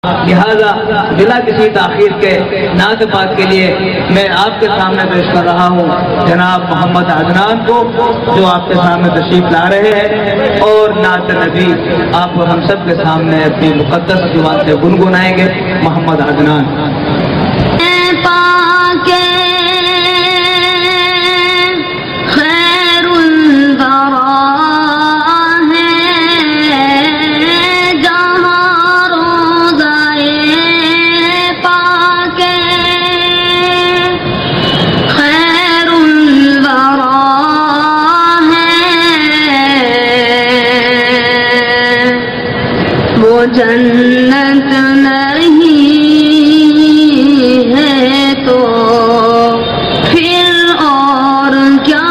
لہذا بلا کسی تاخیر کے نعت پاک کے لیے میں آپ کے سامنے پیش کر رہا ہوں جناب محمد عدنان کو، جو آپ کے سامنے تشریف لا رہے ہیں اور نعت نبی آپ ہم سب کے سامنے اپنی مقدس زبان سے گنگنائیں گے۔ محمد عدنان۔ جنت نہیں ہے تو پھر اور کیا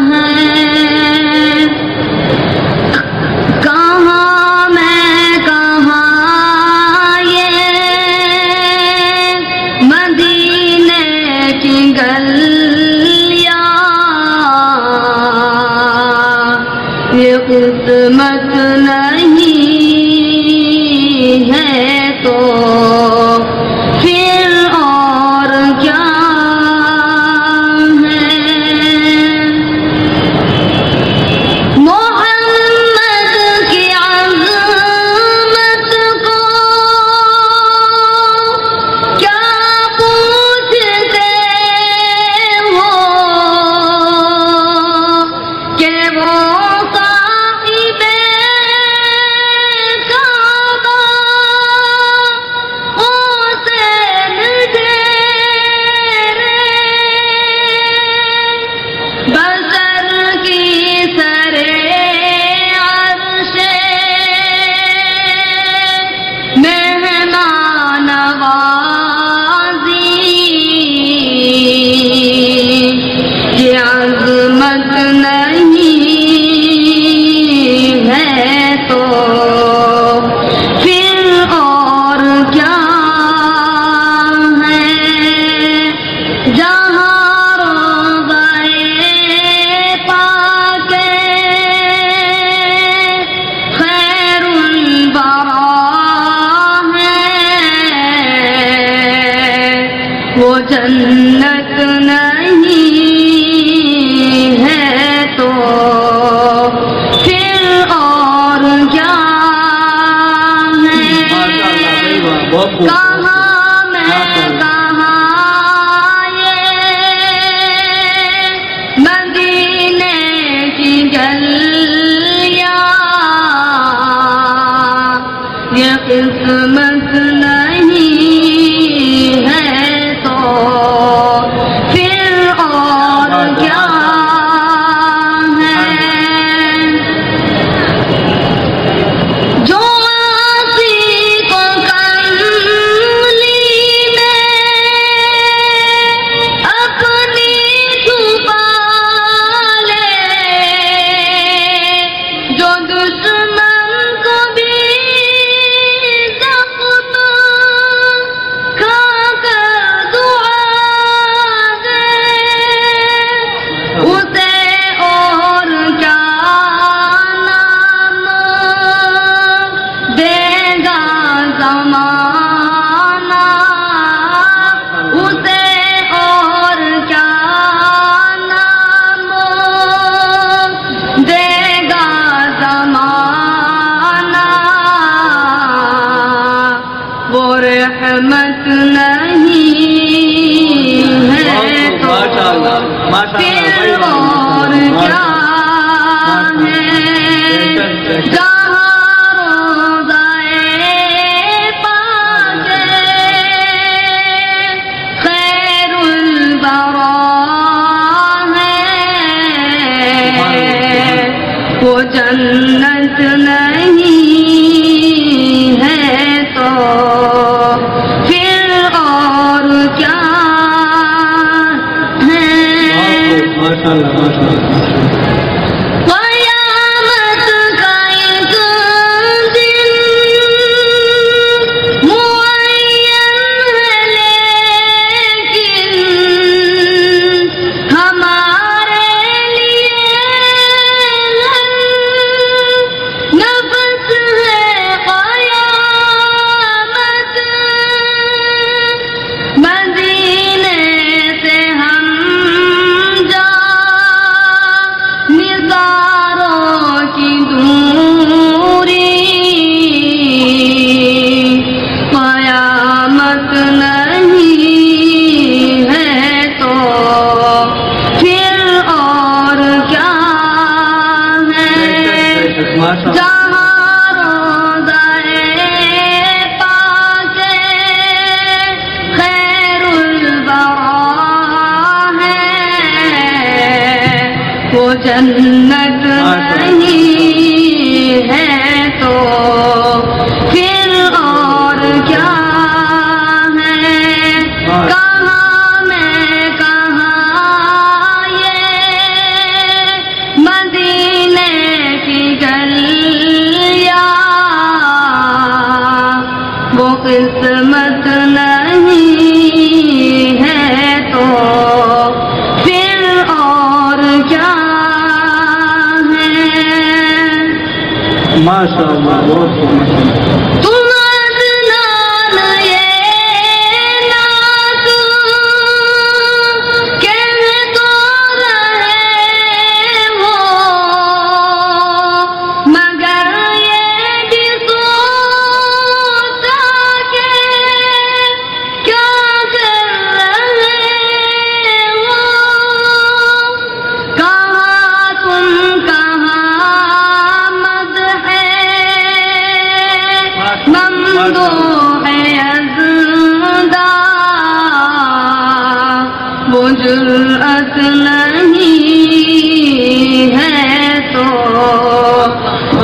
ہے؟ کہاں میں کہاں یہ مدینے کی گلیاں، یہ قسمت نہیں ہے تو پھر اور کیا ہے؟ محمد کی عظمت کو کیا پوچھتے ہو کہ وہ وہ جنت نہیں ہے تو پھر اور کیا ہے؟ کہاں میں کہاں یہ مدینے کی گلیاں، یہ قسمت نہیں ہے تو پھر اور کیا ہے؟ جو آسی کو کملی میں اپنی چھپا لے، جو دشمن کو بھی رحمت نہیں ہے تو پھر اور کیا ہے؟ جہاں روضہ پاک خیر الورا ہے، وہ جنت نہیں ہے تو پھر اور کیا ہے؟ قیامت کا ایک جنت نہیں ہے تو پھر اور کیا ہے؟ کہاں میں کہاں یہ مدینے کی گلیاں، وہ قسمت نہیں ہے تو پھر اور کیا ہے؟ ماشاء اللہ، بہت خوب۔ تم عدنان یہ نعت کہہ تو رہے ہو، مگر یہ بھی سوچا کہ کیا کر رہے ہو؟ کہاں تم کہاں مدح ممدوح ازدہ، وہ جرأت نہیں ہے تو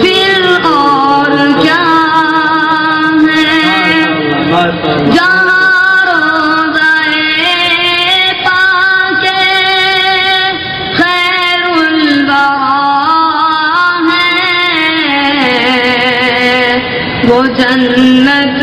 پھر اور کیا ہے؟ جہاں روضہ پاک خیر الورا ہے، وہ جنت